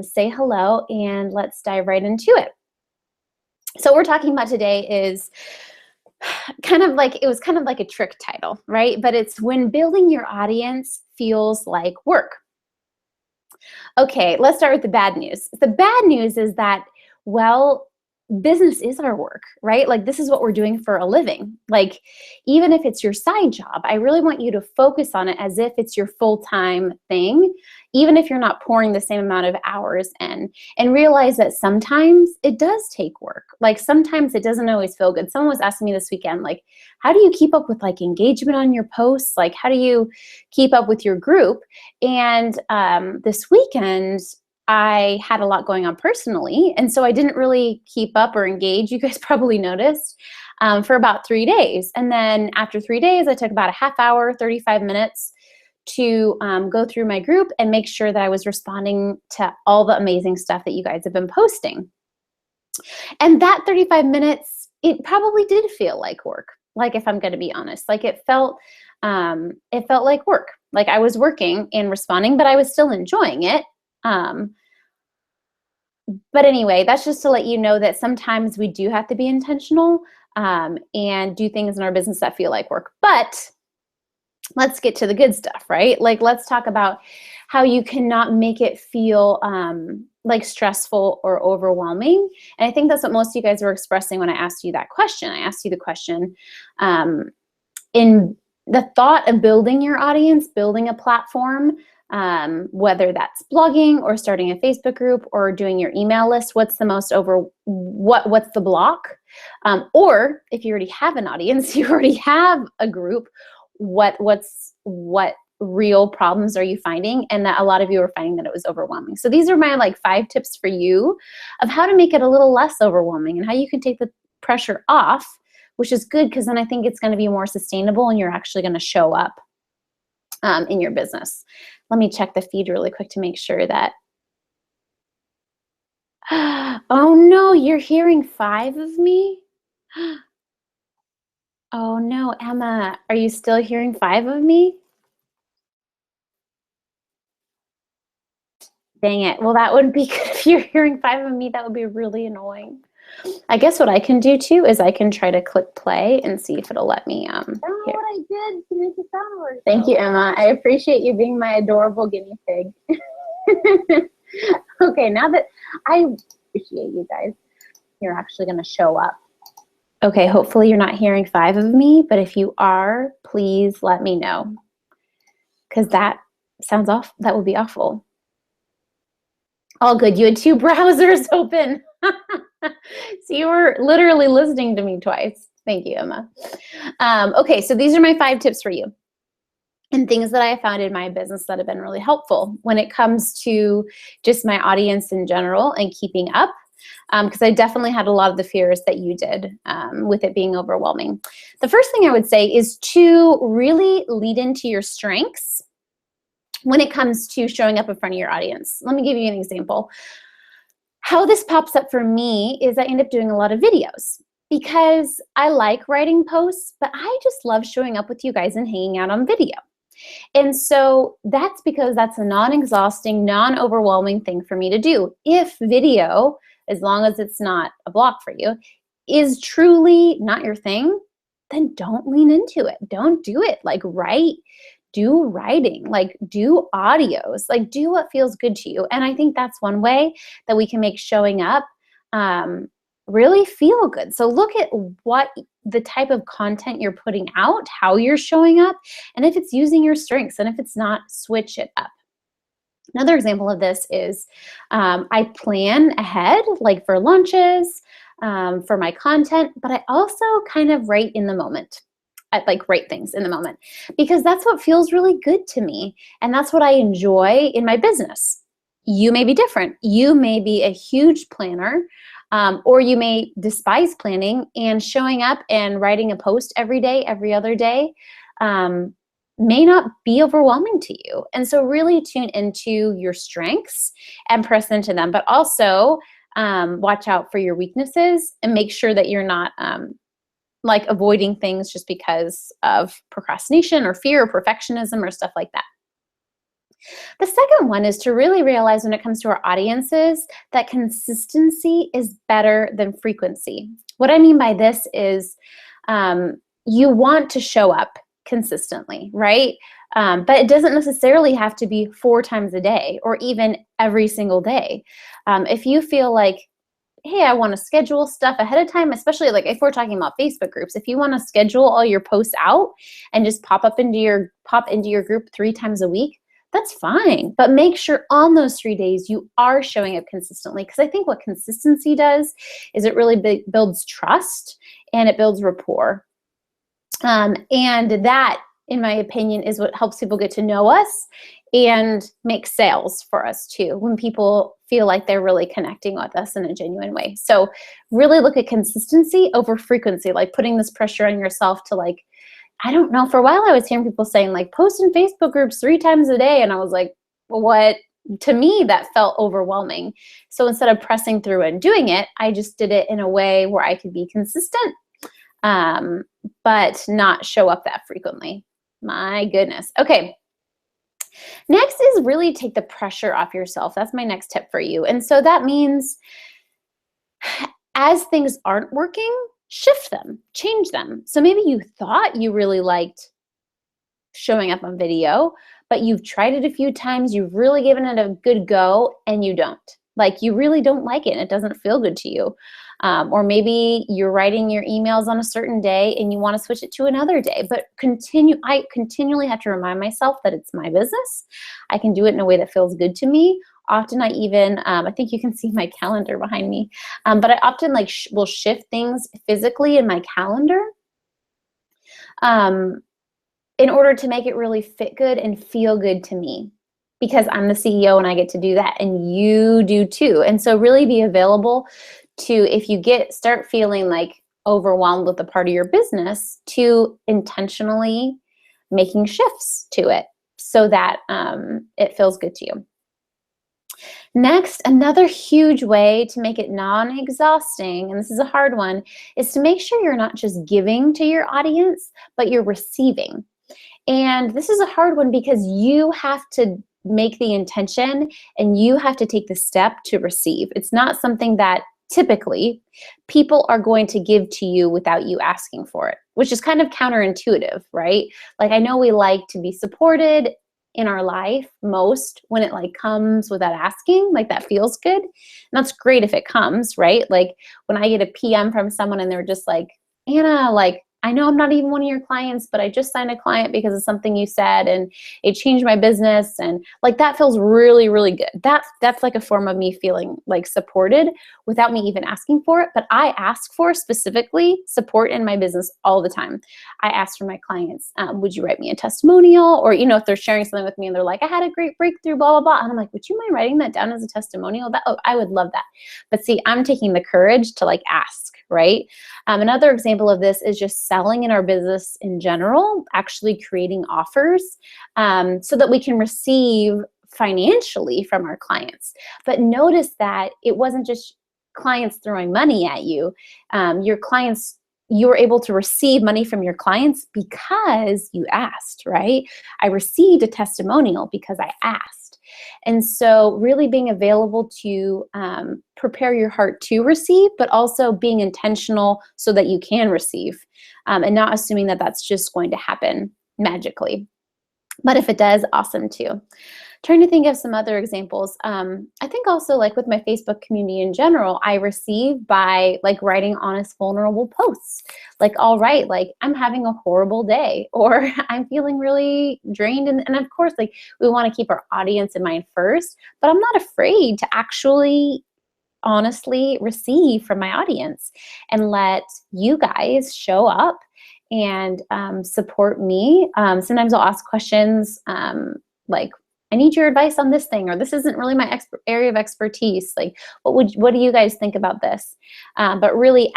say hello, and let's dive right into it. So what we're talking about today is it was kind of like a trick title, right? But it's when building your audience feels like work. Okay, let's start with the bad news. The bad news is that, well, business is our work, right? Like, this is what we're doing for a living. Like, even if it's your side job, I really want you to focus on it as if it's your full-time thing, even if you're not pouring the same amount of hours in, and realize that sometimes it does take work. Like, sometimes it doesn't always feel good. Someone was asking me this weekend, like, how do you keep up with like engagement on your posts? Like, how do you keep up with your group? And this weekend, I had a lot going on personally, and so I didn't really keep up or engage, you guys probably noticed, for about 3 days. And then after 3 days, I took about a half hour, 35 minutes to go through my group and make sure that I was responding to all the amazing stuff that you guys have been posting. And that 35 minutes, it probably did feel like work, like, if I'm gonna be honest. Like, it felt like work. Like, I was working and responding, but I was still enjoying it. But anyway, that's just to let you know that sometimes we do have to be intentional and do things in our business that feel like work. But let's get to the good stuff, right? Like, let's talk about how you cannot make it feel like stressful or overwhelming. And I think that's what most of you guys were expressing when I asked you that question. I asked you the question in the thought of building your audience, building a platform, whether that's blogging or starting a Facebook group or doing your email list, what's the most what's the block? Or if you already have an audience, you already have a group, what real problems are you finding? And that a lot of you are finding that it was overwhelming. So these are my like 5 tips for you of how to make it a little less overwhelming and how you can take the pressure off, which is good, because then I think it's going to be more sustainable and you're actually going to show up in your business. Let me check the feed really quick to make sure that, oh no, you're hearing 5 of me? Oh no, Emma, are you still hearing 5 of me? Dang it. Well, that wouldn't be good if you're hearing 5 of me. That would be really annoying. I guess what I can do too is I can try to click play and see if it'll let me. I don't know what I did to make it sound worse. Thank you, Emma. I appreciate you being my adorable guinea pig. Okay, now that I appreciate you guys, you're actually going to show up. Okay, hopefully you're not hearing 5 of me, but if you are, please let me know, because that sounds off. That would be awful. All good. You had 2 browsers open. So you were literally listening to me twice. Thank you, Emma. Okay, so these are my 5 tips for you and things that I found in my business that have been really helpful when it comes to just my audience in general and keeping up, because I definitely had a lot of the fears that you did with it being overwhelming. The first thing I would say is to really lead into your strengths when it comes to showing up in front of your audience. Let me give you an example. How this pops up for me is I end up doing a lot of videos because I like writing posts, but I just love showing up with you guys and hanging out on video. And so that's because that's a non-exhausting, non-overwhelming thing for me to do. If video, as long as it's not a block for you, is truly not your thing, then don't lean into it. Don't do it. Like, do writing, like, do audios, like, do what feels good to you. And I think that's one way that we can make showing up really feel good. So look at what the type of content you're putting out, how you're showing up, and if it's using your strengths, and if it's not, switch it up. Another example of this is I plan ahead, like for launches, for my content, but I also kind of write in the moment. I like write things in the moment because that's what feels really good to me. And that's what I enjoy in my business. You may be different. You may be a huge planner, or you may despise planning, and showing up and writing a post every day, every other day, may not be overwhelming to you. And so really tune into your strengths and press into them, but also watch out for your weaknesses and make sure that you're not like avoiding things just because of procrastination or fear or perfectionism or stuff like that. The second one is to really realize when it comes to our audiences that consistency is better than frequency. What I mean by this is you want to show up consistently, right? But it doesn't necessarily have to be 4 times a day or even every single day. If you feel like, hey, I want to schedule stuff ahead of time, especially like if we're talking about Facebook groups, if you want to schedule all your posts out and just pop into your group 3 times a week, that's fine. But make sure on those 3 days you are showing up consistently, because I think what consistency does is it really builds trust and it builds rapport. And that, in my opinion, is what helps people get to know us and make sales for us too, when people feel like they're really connecting with us in a genuine way. So really look at consistency over frequency, like putting this pressure on yourself to, like, I don't know, for a while I was hearing people saying like post in Facebook groups 3 times a day. And I was like, what? To me, that felt overwhelming. So instead of pressing through and doing it, I just did it in a way where I could be consistent, but not show up that frequently. My goodness. Okay. Next is really take the pressure off yourself. That's my next tip for you. And so that means as things aren't working, shift them, change them. So maybe you thought you really liked showing up on video, but you've tried it a few times, you've really given it a good go, and you don't. Like, you really don't like it and it doesn't feel good to you. Or maybe you're writing your emails on a certain day and you want to switch it to another day. But I continually have to remind myself that it's my business. I can do it in a way that feels good to me. Often I even, I think you can see my calendar behind me, but I often will shift things physically in my calendar in order to make it really fit good and feel good to me, because I'm the CEO and I get to do that, and you do too. And so really be available to, if you start feeling like overwhelmed with a part of your business, to intentionally making shifts to it so that it feels good to you. Next, another huge way to make it non-exhausting, and this is a hard one, is to make sure you're not just giving to your audience, but you're receiving. And this is a hard one because you have to make the intention and you have to take the step to receive. It's not something that typically people are going to give to you without you asking for it, which is kind of counterintuitive, right? Like, I know we like to be supported in our life most when it like comes without asking, like that feels good. And that's great if it comes, right? Like when I get a PM from someone and they're just like, Anna, like, I know I'm not even one of your clients, but I just signed a client because of something you said and it changed my business. And like, that feels really, really good. That's like a form of me feeling like supported without me even asking for it. But I ask for specifically support in my business all the time. I ask for my clients, would you write me a testimonial? Or, you know, if they're sharing something with me and they're like, I had a great breakthrough, blah, blah, blah. And I'm like, would you mind writing that down as a testimonial? I would love that. But see, I'm taking the courage to like ask, right? Another example of this is just selling in our business in general, actually creating offers so that we can receive financially from our clients. But notice that it wasn't just clients throwing money at you. Your clients, you were able to receive money from your clients because you asked, right? I received a testimonial because I asked. And so really being available to prepare your heart to receive, but also being intentional so that you can receive, and not assuming that that's just going to happen magically. But if it does, awesome too. Trying to think of some other examples. I think also like with my Facebook community in general, I receive by like writing honest, vulnerable posts. Like, all right, like I'm having a horrible day, or I'm feeling really drained. And of course, like we want to keep our audience in mind first, but I'm not afraid to actually honestly receive from my audience and let you guys show up and support me. Sometimes I'll ask questions like, I need your advice on this thing, or this isn't really my area of expertise. Like, what do you guys think about this? But really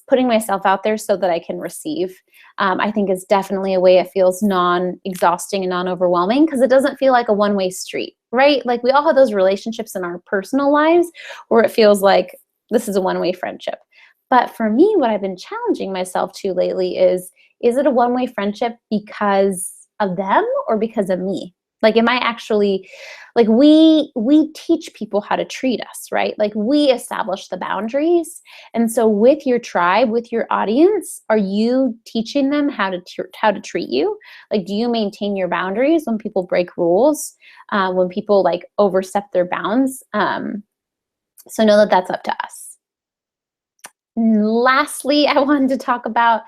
putting myself out there so that I can receive, I think is definitely a way it feels non-exhausting and non-overwhelming, because it doesn't feel like a one-way street, right? Like we all have those relationships in our personal lives where it feels like this is a one-way friendship. But for me, what I've been challenging myself to lately is it a one-way friendship because of them or because of me? Like, am I actually, like, we teach people how to treat us, right? Like, we establish the boundaries. And so with your tribe, with your audience, are you teaching them how to treat you? Like, do you maintain your boundaries when people break rules, when people like overstep their bounds? So know that that's up to us. Lastly, I wanted to talk about,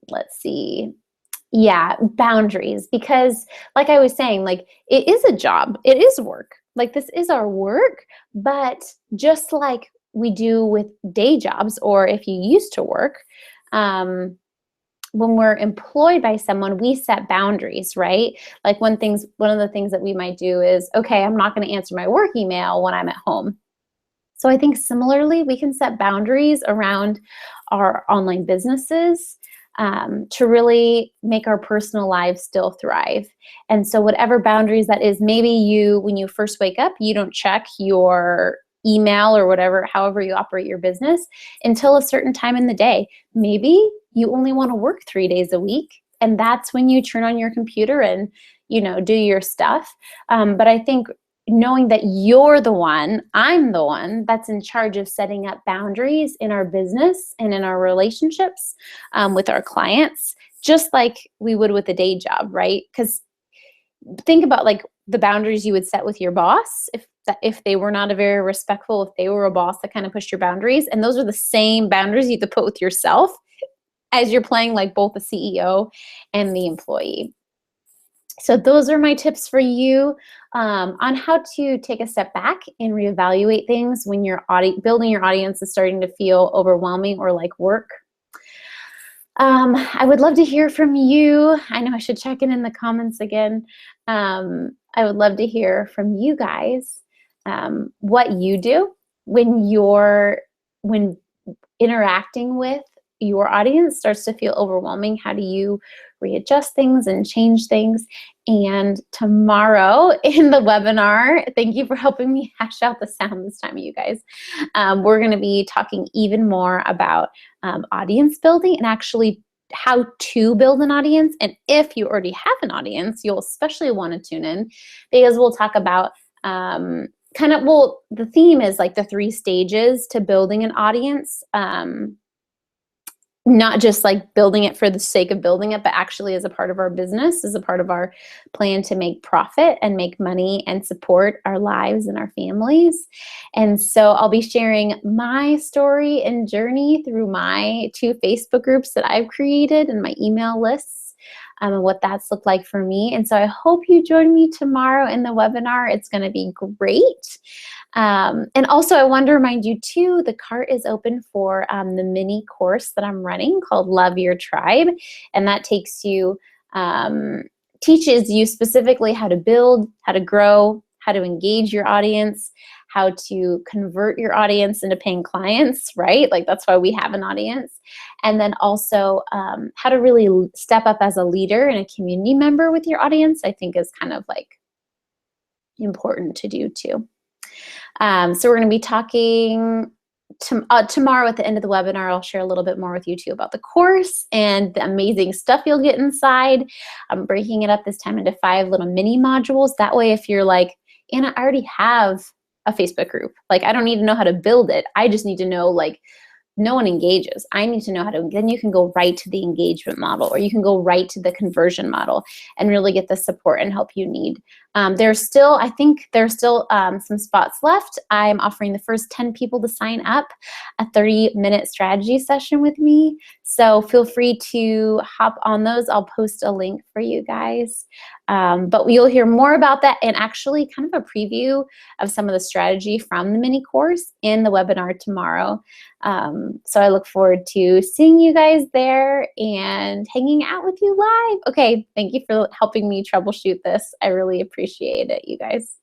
let's see, yeah, boundaries, because like I was saying, like, it is a job, it is work. Like, this is our work, but just like we do with day jobs, or if you used to work, when we're employed by someone, we set boundaries, right? Like, one of the things that we might do is, okay, I'm not going to answer my work email when I'm at home. So I think similarly, we can set boundaries around our online businesses, to really make our personal lives still thrive. And so whatever boundaries that is, maybe when you first wake up, you don't check your email or whatever, however you operate your business, until a certain time in the day. Maybe you only want to work 3 days a week, and that's when you turn on your computer and, do your stuff. But I think knowing that I'm the one that's in charge of setting up boundaries in our business and in our relationships, with our clients, just like we would with a day job, right? Because think about like the boundaries you would set with your boss if they were not a very respectful, if they were a boss that kind of pushed your boundaries, and those are the same boundaries you have to put with yourself as you're playing like both the CEO and the employee. So those are my tips for you, on how to take a step back and reevaluate things when building your audience is starting to feel overwhelming or like work. I would love to hear from you. I know I should check in the comments again. I would love to hear from you guys, what you do when interacting with your audience starts to feel overwhelming. How do you readjust things and change things? And tomorrow in the webinar, thank you for helping me hash out the sound this time, you guys. We're going to be talking even more about audience building, and actually how to build an audience. And if you already have an audience, you'll especially want to tune in, because we'll talk about the theme is like the 3 stages to building an audience. Not just like building it for the sake of building it, but actually as a part of our business, as a part of our plan to make profit and make money and support our lives and our families. And so I'll be sharing my story and journey through my 2 Facebook groups that I've created and my email lists, and what that's looked like for me. And so I hope you join me tomorrow in the webinar. It's going to be great. And also, I want to remind you too, the cart is open for the mini course that I'm running called Love Your Tribe. And that teaches you specifically how to build, how to grow, how to engage your audience, how to convert your audience into paying clients, right? Like, that's why we have an audience. And then also how to really step up as a leader and a community member with your audience, I think is kind of like important to do too. So we're going to be talking tomorrow at the end of the webinar. I'll share a little bit more with you too about the course and the amazing stuff you'll get inside. I'm breaking it up this time into 5 little mini modules. That way, if you're like, Anna, I already have a Facebook group. Like, I don't need to know how to build it. I just need to know, like, no one engages. I need to know how to, then you can go right to the engagement model, or you can go right to the conversion model and really get the support and help you need. I think there's still some spots left. I'm offering the first 10 people to sign up a 30-minute strategy session with me. So feel free to hop on those. I'll post a link for you guys. But you'll hear more about that, and actually kind of a preview of some of the strategy from the mini course in the webinar tomorrow. So I look forward to seeing you guys there and hanging out with you live. Okay, thank you for helping me troubleshoot this. I really appreciate it, you guys.